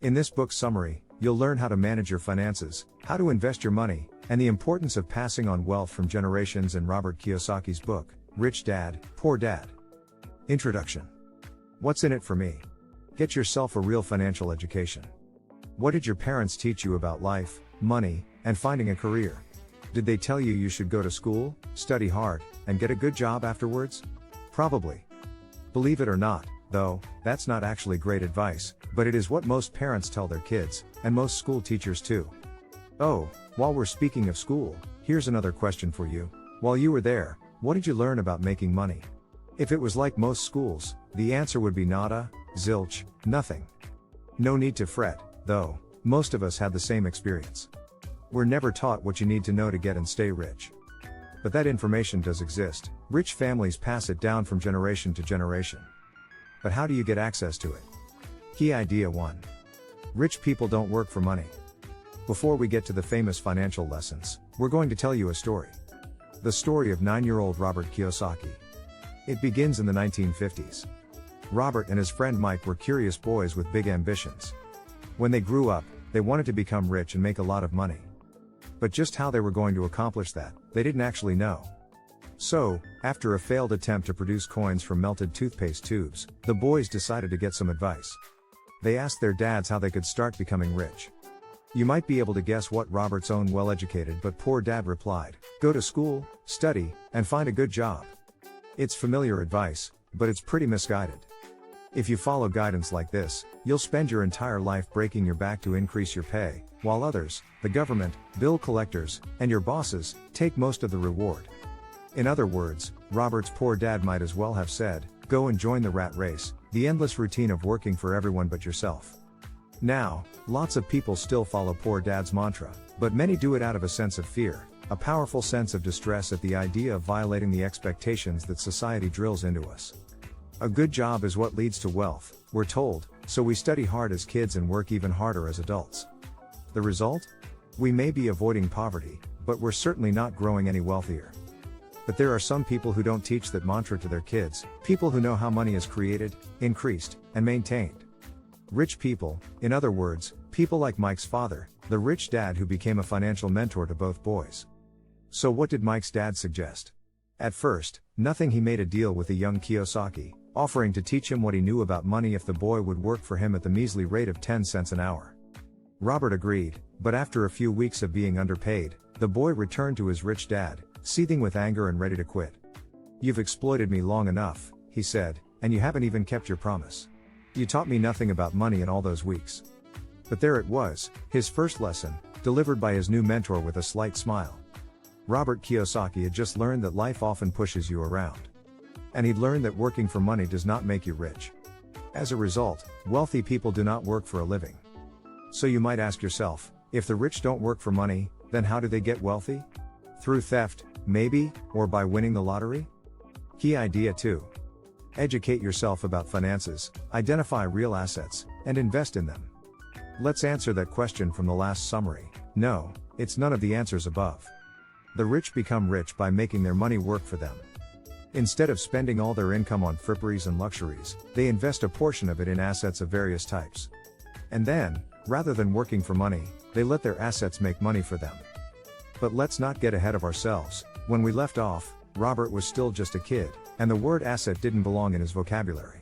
In this book summary, you'll learn how to manage your finances, how to invest your money, and the importance of passing on wealth from generations in Robert Kiyosaki's book, Rich Dad, Poor Dad. Introduction. What's in it for me? Get yourself a real financial education. What did your parents teach you about life, money, and finding a career? Did they tell you should go to school, study hard, and get a good job afterwards? Probably. Believe it or not, though, that's not actually great advice, but it is what most parents tell their kids, and most school teachers too. Oh, while we're speaking of school, here's another question for you. While you were there, what did you learn about making money? If it was like most schools, the answer would be nada, zilch, nothing. No need to fret, though, most of us had the same experience. We're never taught what you need to know to get and stay rich. But that information does exist. Rich families pass it down from generation to generation. But how do you get access to it? Key idea 1. Rich people don't work for money. Before we get to the famous financial lessons, we're going to tell you a story. The story of 9-year-old Robert Kiyosaki. It begins in the 1950s. Robert and his friend Mike were curious boys with big ambitions. When they grew up, they wanted to become rich and make a lot of money. But just how they were going to accomplish that, they didn't actually know. So, after a failed attempt to produce coins from melted toothpaste tubes, the boys decided to get some advice. They asked their dads how they could start becoming rich. You might be able to guess what Robert's own well-educated but poor dad replied: go to school, study, and find a good job. It's familiar advice, but it's pretty misguided. If you follow guidance like this, you'll spend your entire life breaking your back to increase your pay, while others, the government, bill collectors, and your bosses, take most of the reward. In other words, Robert's poor dad might as well have said, go and join the rat race, the endless routine of working for everyone but yourself. Now, lots of people still follow poor dad's mantra, but many do it out of a sense of fear, a powerful sense of distress at the idea of violating the expectations that society drills into us. A good job is what leads to wealth, we're told, so we study hard as kids and work even harder as adults. The result? We may be avoiding poverty, but we're certainly not growing any wealthier. But there are some people who don't teach that mantra to their kids, people who know how money is created, increased, and maintained. Rich people, in other words, people like Mike's father, the rich dad who became a financial mentor to both boys. So what did Mike's dad suggest? At first, nothing. He made a deal with the young Kiyosaki, offering to teach him what he knew about money if the boy would work for him at the measly rate of 10 cents an hour. Robert agreed, but after a few weeks of being underpaid, the boy returned to his rich dad, seething with anger and ready to quit. You've exploited me long enough, he said, and you haven't even kept your promise. You taught me nothing about money in all those weeks. But there it was, his first lesson, delivered by his new mentor with a slight smile. Robert Kiyosaki had just learned that life often pushes you around. And he'd learned that working for money does not make you rich. As a result, wealthy people do not work for a living. So you might ask yourself, if the rich don't work for money, then how do they get wealthy? Through theft, maybe, or by winning the lottery? Key idea 2. Educate yourself about finances, identify real assets, and invest in them. Let's answer that question from the last summary. No, it's none of the answers above. The rich become rich by making their money work for them. Instead of spending all their income on fripperies and luxuries, they invest a portion of it in assets of various types. And then, rather than working for money, they let their assets make money for them. But let's not get ahead of ourselves. When we left off, Robert was still just a kid, and the word asset didn't belong in his vocabulary.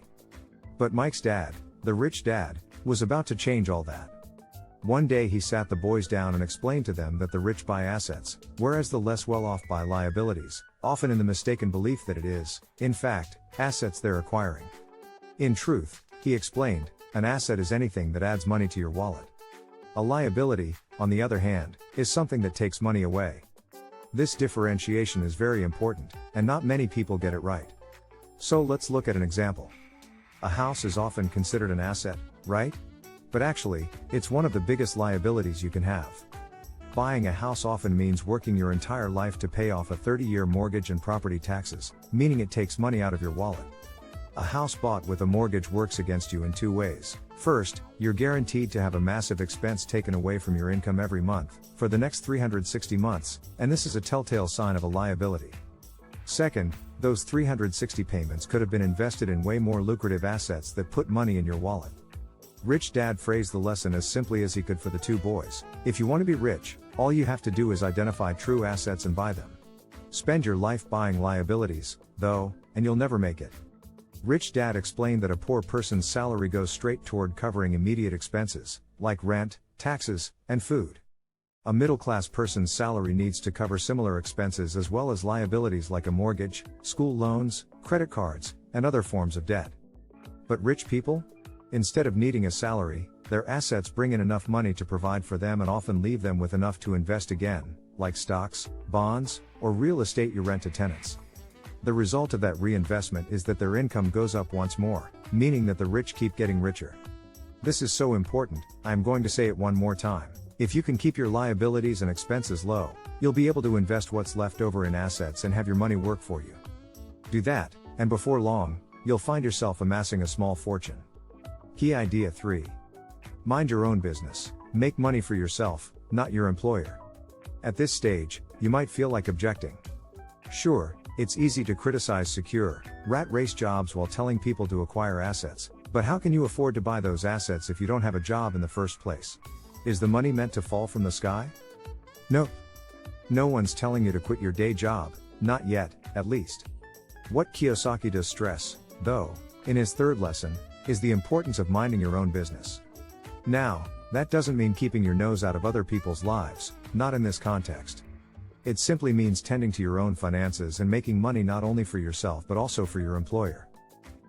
But Mike's dad, the rich dad, was about to change all that. One day he sat the boys down and explained to them that the rich buy assets, whereas the less well-off buy liabilities, often in the mistaken belief that it is, in fact, assets they're acquiring. In truth, he explained, an asset is anything that adds money to your wallet. A liability, on the other hand, is something that takes money away. This differentiation is very important, and not many people get it right. So let's look at an example. A house is often considered an asset, right? But actually, it's one of the biggest liabilities you can have. Buying a house often means working your entire life to pay off a 30-year mortgage and property taxes, meaning it takes money out of your wallet. A house bought with a mortgage works against you in 2 ways. First, you're guaranteed to have a massive expense taken away from your income every month, for the next 360 months, and this is a telltale sign of a liability. Second, those 360 payments could have been invested in way more lucrative assets that put money in your wallet. Rich Dad phrased the lesson as simply as he could for the two boys. If you want to be rich, all you have to do is identify true assets and buy them. Spend your life buying liabilities, though, and you'll never make it. Rich Dad explained that a poor person's salary goes straight toward covering immediate expenses, like rent, taxes, and food. A middle-class person's salary needs to cover similar expenses as well as liabilities like a mortgage, school loans, credit cards, and other forms of debt. But rich people? Instead of needing a salary, their assets bring in enough money to provide for them and often leave them with enough to invest again, like stocks, bonds, or real estate you rent to tenants. The result of that reinvestment is that their income goes up once more, meaning that the rich keep getting richer. This is so important, I am going to say it one more time. If you can keep your liabilities and expenses low, you'll be able to invest what's left over in assets and have your money work for you. Do that, and before long, you'll find yourself amassing a small fortune. Key idea 3. Mind your own business. Make money for yourself, not your employer. At this stage, you might feel like objecting. Sure, it's easy to criticize secure, rat race jobs while telling people to acquire assets, but how can you afford to buy those assets if you don't have a job in the first place? Is the money meant to fall from the sky? Nope. No one's telling you to quit your day job, not yet, at least. What Kiyosaki does stress, though, in his third lesson, is the importance of minding your own business. Now, that doesn't mean keeping your nose out of other people's lives, not in this context. It simply means tending to your own finances and making money not only for yourself but also for your employer.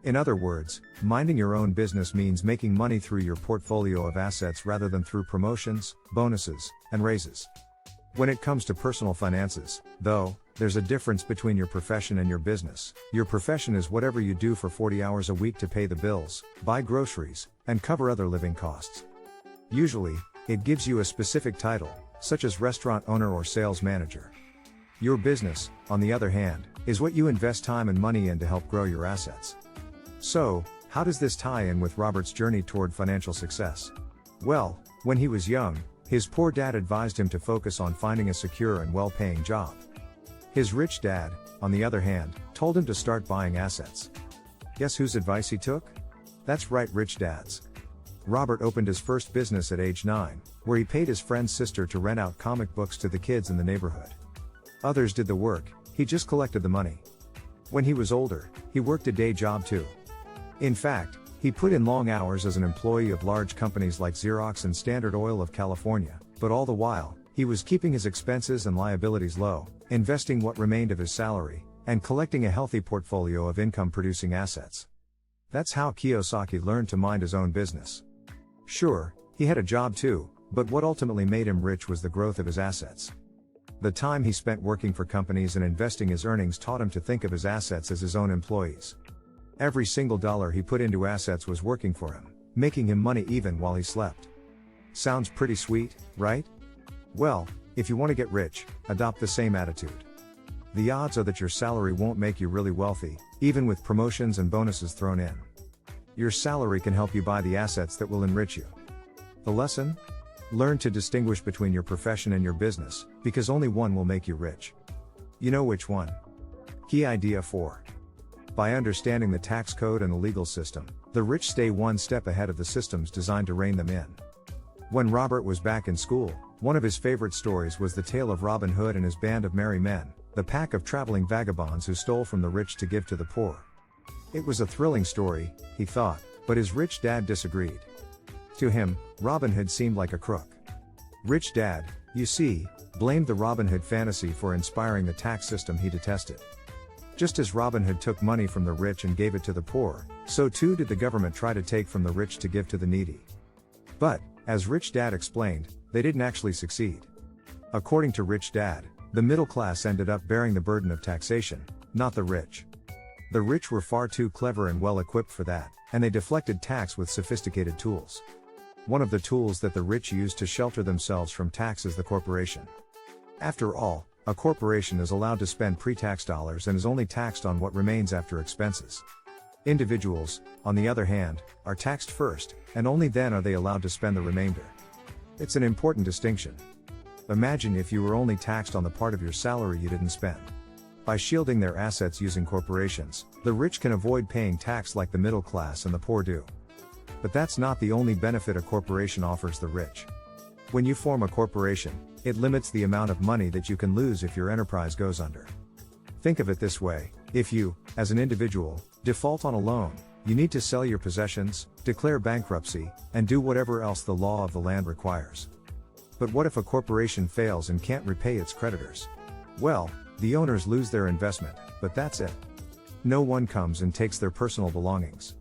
In other words, minding your own business means making money through your portfolio of assets rather than through promotions, bonuses, and raises. When it comes to personal finances, though, there's a difference between your profession and your business. Your profession is whatever you do for 40 hours a week to pay the bills, buy groceries, and cover other living costs. Usually, it gives you a specific title, such as restaurant owner or sales manager. Your business, on the other hand, is what you invest time and money in to help grow your assets. So, how does this tie in with Robert's journey toward financial success? Well, when he was young, his poor dad advised him to focus on finding a secure and well-paying job. His rich dad, on the other hand, told him to start buying assets. Guess whose advice he took? That's right, rich dads. Robert opened his first business at age 9, where he paid his friend's sister to rent out comic books to the kids in the neighborhood. Others did the work, he just collected the money. When he was older, he worked a day job too. In fact, he put in long hours as an employee of large companies like Xerox and Standard Oil of California, but all the while, he was keeping his expenses and liabilities low, investing what remained of his salary, and collecting a healthy portfolio of income-producing assets. That's how Kiyosaki learned to mind his own business. Sure, he had a job too, but what ultimately made him rich was the growth of his assets. The time he spent working for companies and investing his earnings taught him to think of his assets as his own employees. Every single dollar he put into assets was working for him, making him money even while he slept. Sounds pretty sweet, right? Well, if you want to get rich, adopt the same attitude. The odds are that your salary won't make you really wealthy, even with promotions and bonuses thrown in. Your salary can help you buy the assets that will enrich you. The lesson? Learn to distinguish between your profession and your business, because only one will make you rich. You know which one? Key idea 4. By understanding the tax code and the legal system, the rich stay one step ahead of the systems designed to rein them in. When Robert was back in school, one of his favorite stories was the tale of Robin Hood and his band of merry men, the pack of traveling vagabonds who stole from the rich to give to the poor. It was a thrilling story, he thought, but his rich dad disagreed. To him, Robin Hood seemed like a crook. Rich Dad, you see, blamed the Robin Hood fantasy for inspiring the tax system he detested. Just as Robin Hood took money from the rich and gave it to the poor, so too did the government try to take from the rich to give to the needy. But, as Rich Dad explained, they didn't actually succeed. According to Rich Dad, the middle class ended up bearing the burden of taxation, not the rich. The rich were far too clever and well equipped for that, and they deflected tax with sophisticated tools. One of the tools that the rich use to shelter themselves from tax is the corporation. After all, a corporation is allowed to spend pre-tax dollars and is only taxed on what remains after expenses. Individuals, on the other hand, are taxed first, and only then are they allowed to spend the remainder. It's an important distinction. Imagine if you were only taxed on the part of your salary you didn't spend. By shielding their assets using corporations, the rich can avoid paying tax like the middle class and the poor do. But that's not the only benefit a corporation offers the rich. When you form a corporation, it limits the amount of money that you can lose if your enterprise goes under. Think of it this way: if you, as an individual, default on a loan, you need to sell your possessions, declare bankruptcy, and do whatever else the law of the land requires. But what if a corporation fails and can't repay its creditors? Well, the owners lose their investment, but that's it. No one comes and takes their personal belongings.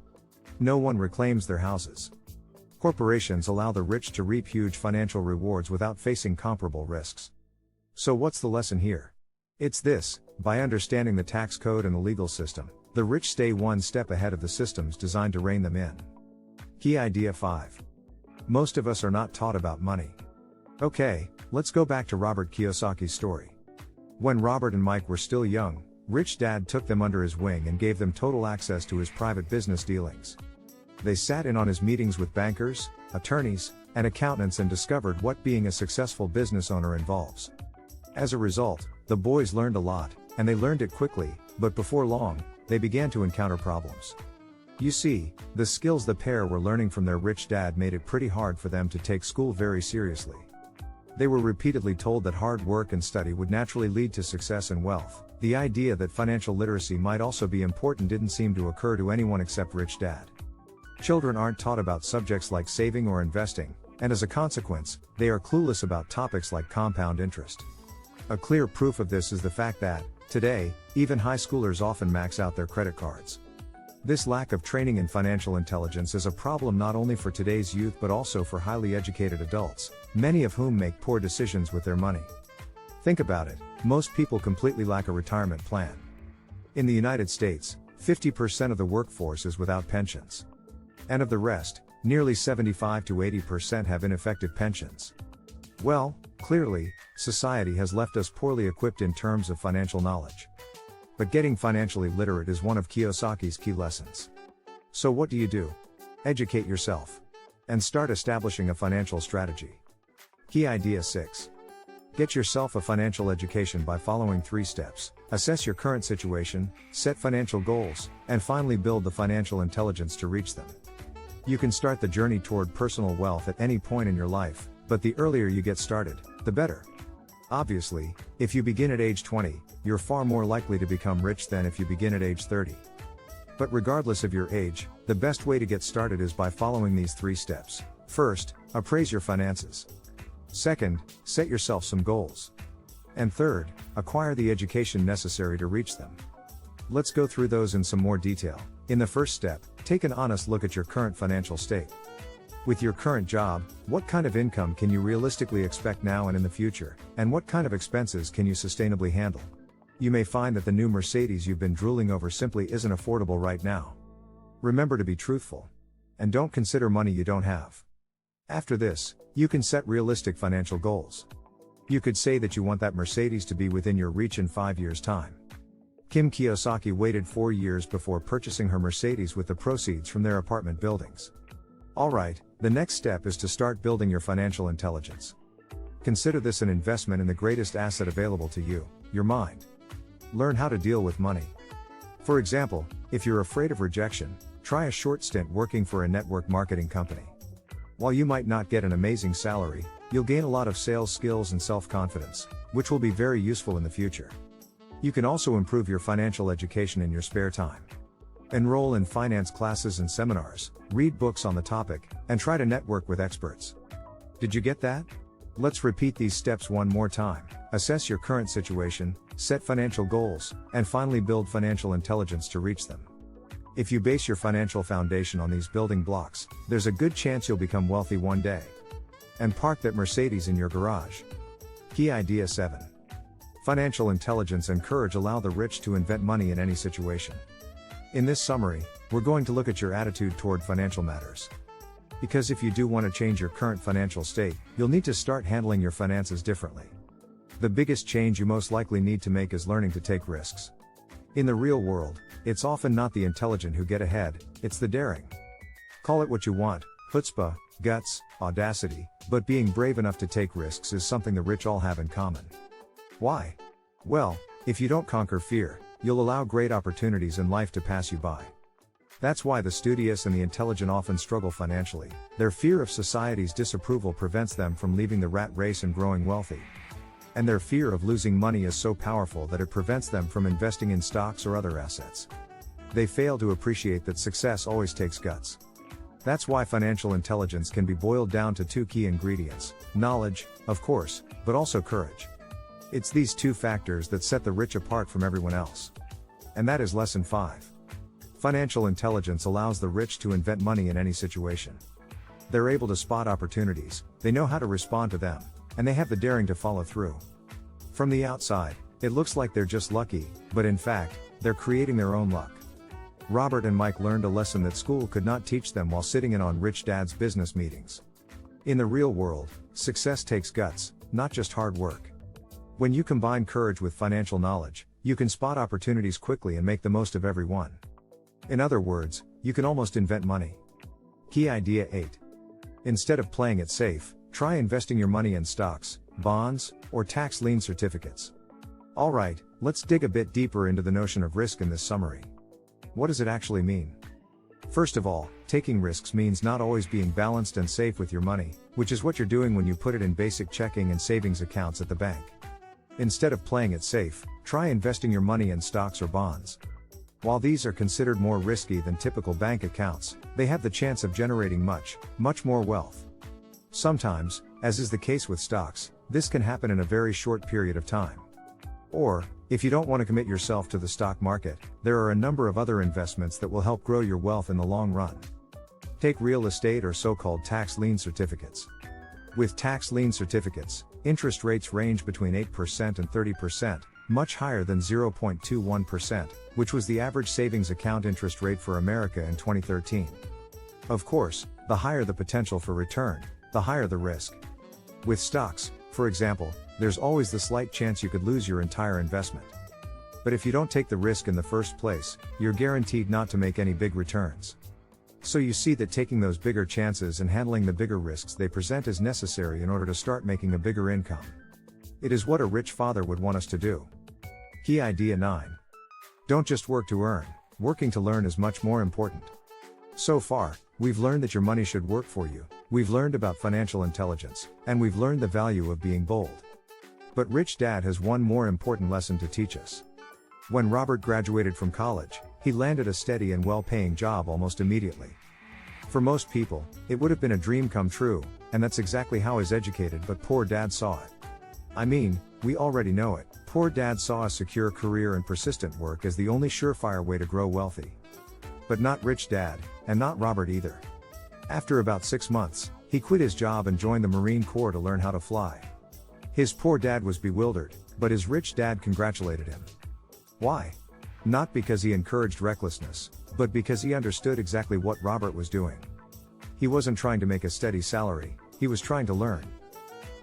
No one reclaims their houses. Corporations allow the rich to reap huge financial rewards without facing comparable risks. So what's the lesson here? It's this: by understanding the tax code and the legal system, the rich stay one step ahead of the systems designed to rein them in. Key idea 5. Most of us are not taught about money. Okay, let's go back to Robert Kiyosaki's story. When Robert and Mike were still young, Rich Dad took them under his wing and gave them total access to his private business dealings. They sat in on his meetings with bankers, attorneys, and accountants and discovered what being a successful business owner involves. As a result, the boys learned a lot, and they learned it quickly, but before long, they began to encounter problems. You see, the skills the pair were learning from their rich dad made it pretty hard for them to take school very seriously. They were repeatedly told that hard work and study would naturally lead to success and wealth. The idea that financial literacy might also be important didn't seem to occur to anyone except Rich Dad. Children aren't taught about subjects like saving or investing, and as a consequence, they are clueless about topics like compound interest. A clear proof of this is the fact that, today, even high schoolers often max out their credit cards. This lack of training in financial intelligence is a problem not only for today's youth but also for highly educated adults, many of whom make poor decisions with their money. Think about it: most people completely lack a retirement plan. In the United States, 50% of the workforce is without pensions. And of the rest, nearly 75 to 80% have ineffective pensions. Well, clearly, society has left us poorly equipped in terms of financial knowledge. But getting financially literate is one of Kiyosaki's key lessons. So what do? Educate yourself. And start establishing a financial strategy. Key idea 6. Get yourself a financial education by following 3 steps: assess your current situation, set financial goals, and finally build the financial intelligence to reach them. You can start the journey toward personal wealth at any point in your life, but the earlier you get started, the better. Obviously, if you begin at age 20, you're far more likely to become rich than if you begin at age 30. But regardless of your age, the best way to get started is by following these 3 steps. First, appraise your finances. Second, set yourself some goals. And third, acquire the education necessary to reach them. Let's go through those in some more detail. In the first step, take an honest look at your current financial state. With your current job, what kind of income can you realistically expect now and in the future, and what kind of expenses can you sustainably handle? You may find that the new Mercedes you've been drooling over simply isn't affordable right now. Remember to be truthful. And don't consider money you don't have. After this, you can set realistic financial goals. You could say that you want that Mercedes to be within your reach in 5 years' time. Kim Kiyosaki waited 4 years before purchasing her Mercedes with the proceeds from their apartment buildings. Alright, the next step is to start building your financial intelligence. Consider this an investment in the greatest asset available to you, your mind. Learn how to deal with money. For example, if you're afraid of rejection, try a short stint working for a network marketing company. While you might not get an amazing salary, you'll gain a lot of sales skills and self-confidence, which will be very useful in the future. You can also improve your financial education in your spare time. Enroll in finance classes and seminars, read books on the topic, and try to network with experts. Did you get that? Let's repeat these steps one more time. Assess your current situation, set financial goals, and finally build financial intelligence to reach them. If you base your financial foundation on these building blocks, there's a good chance you'll become wealthy one day. And park that Mercedes in your garage. Key idea 7. Financial intelligence and courage allow the rich to invent money in any situation. In this summary, we're going to look at your attitude toward financial matters. Because if you do want to change your current financial state, you'll need to start handling your finances differently. The biggest change you most likely need to make is learning to take risks. In the real world, it's often not the intelligent who get ahead, it's the daring. Call it what you want, chutzpah, guts, audacity, but being brave enough to take risks is something the rich all have in common. Why? Well, if you don't conquer fear, you'll allow great opportunities in life to pass you by. That's why the studious and the intelligent often struggle financially. Their fear of society's disapproval prevents them from leaving the rat race and growing wealthy. And their fear of losing money is so powerful that it prevents them from investing in stocks or other assets. They fail to appreciate that success always takes guts. That's why financial intelligence can be boiled down to two key ingredients: knowledge, of course, but also courage. It's these two factors that set the rich apart from everyone else. And that is lesson 5. Financial intelligence allows the rich to invent money in any situation. They're able to spot opportunities, they know how to respond to them, and they have the daring to follow through. From the outside, it looks like they're just lucky, but in fact, they're creating their own luck. Robert and Mike learned a lesson that school could not teach them while sitting in on Rich Dad's business meetings. In the real world, success takes guts, not just hard work. When you combine courage with financial knowledge, you can spot opportunities quickly and make the most of every one. In other words, you can almost invent money. Key idea 8. Instead of playing it safe, try investing your money in stocks, bonds, or tax lien certificates. Alright, let's dig a bit deeper into the notion of risk in this summary. What does it actually mean? First of all, taking risks means not always being balanced and safe with your money, which is what you're doing when you put it in basic checking and savings accounts at the bank. Instead of playing it safe, try investing your money in stocks or bonds. While these are considered more risky than typical bank accounts, they have the chance of generating much more wealth. Sometimes, as is the case with stocks, this can happen in a very short period of time. Or, if you don't want to commit yourself to the stock market, there are a number of other investments that will help grow your wealth in the long run. Take real estate or so-called tax lien certificates. With tax lien certificates, interest rates range between 8% and 30%, much higher than 0.21%, which was the average savings account interest rate for America in 2013. Of course, the higher the potential for return, the higher the risk. With stocks, for example, there's always the slight chance you could lose your entire investment. But if you don't take the risk in the first place, you're guaranteed not to make any big returns. So you see that taking those bigger chances and handling the bigger risks they present is necessary in order to start making a bigger income. It is what a rich father would want us to do. Key idea 9. Don't just work to earn, working to learn is much more important. So far, we've learned that your money should work for you, we've learned about financial intelligence, and we've learned the value of being bold. But Rich Dad has one more important lesson to teach us. When Robert graduated from college, he landed a steady and well-paying job almost immediately. For most people, it would have been a dream come true, and that's exactly how his educated but poor dad saw it. I mean, we already know it, poor dad saw a secure career and persistent work as the only surefire way to grow wealthy. But not Rich Dad, and not Robert either. After about 6 months, he quit his job and joined the Marine Corps to learn how to fly. His poor dad was bewildered, but his rich dad congratulated him. Why? Not because he encouraged recklessness, but because he understood exactly what Robert was doing. He wasn't trying to make a steady salary, he was trying to learn.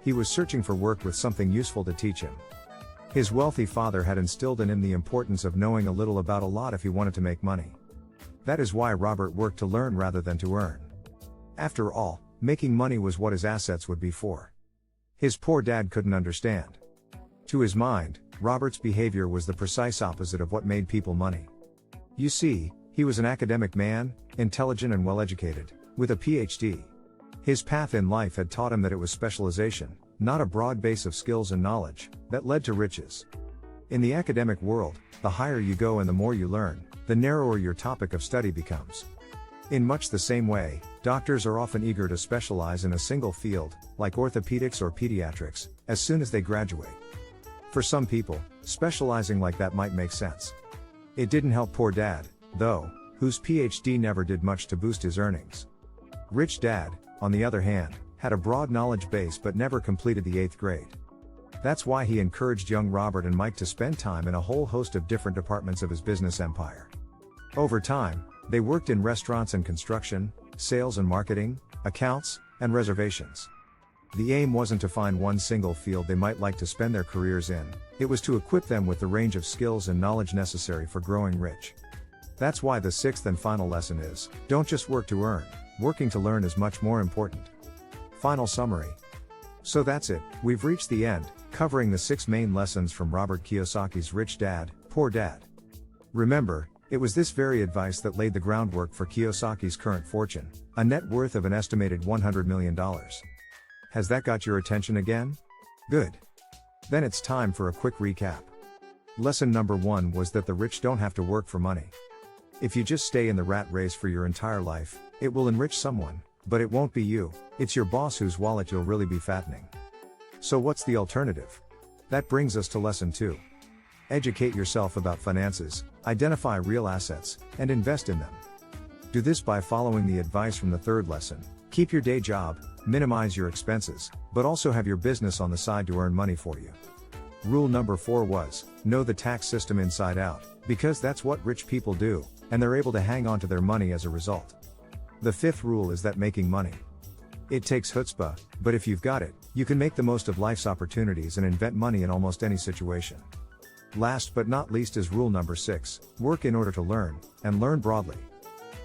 He was searching for work with something useful to teach him. His wealthy father had instilled in him the importance of knowing a little about a lot if he wanted to make money. That is why Robert worked to learn rather than to earn. After all, making money was what his assets would be for. His poor dad couldn't understand. To his mind, Robert's behavior was the precise opposite of what made people money. You see, he was an academic man, intelligent and well-educated, with a PhD. His path in life had taught him that it was specialization, not a broad base of skills and knowledge, that led to riches. In the academic world, the higher you go and the more you learn, the narrower your topic of study becomes. In much the same way, doctors are often eager to specialize in a single field, like orthopedics or pediatrics, as soon as they graduate. For some people, specializing like that might make sense. It didn't help poor dad, though, whose PhD never did much to boost his earnings. Rich Dad, on the other hand, had a broad knowledge base but never completed the 8th grade. That's why he encouraged young Robert and Mike to spend time in a whole host of different departments of his business empire. Over time, they worked in restaurants and construction, sales and marketing, accounts, and reservations. The aim wasn't to find one single field they might like to spend their careers in, it was to equip them with the range of skills and knowledge necessary for growing rich. That's why the 6th and final lesson is, don't just work to earn, working to learn is much more important. Final summary. So that's it, we've reached the end, covering the 6 main lessons from Robert Kiyosaki's Rich Dad, Poor Dad. Remember, It was this very advice that laid the groundwork for Kiyosaki's current fortune, a net worth of an estimated $100 million. Has that got your attention again? Good. Then it's time for a quick recap. Lesson number 1 was that the rich don't have to work for money. If you just stay in the rat race for your entire life, it will enrich someone, but it won't be you. It's your boss whose wallet you'll really be fattening. So what's the alternative? That brings us to lesson 2. Educate yourself about finances, identify real assets, and invest in them. Do this by following the advice from the third lesson. Keep your day job, minimize your expenses, but also have your business on the side to earn money for you. Rule number 4 was, know the tax system inside out, because that's what rich people do, and they're able to hang on to their money as a result. The 5th rule is that making money. It takes chutzpah, but if you've got it, you can make the most of life's opportunities and invent money in almost any situation. Last but not least is rule number 6, work in order to learn, and learn broadly.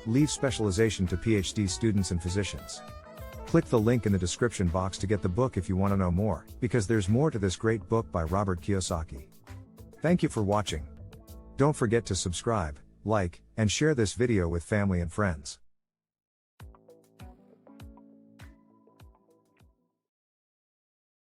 Leave specialization to PhD students and physicians. Click the link in the description box to get the book if you want to know more, because there's more to this great book by Robert Kiyosaki. Thank you for watching. Don't forget to subscribe, like, and share this video with family and friends.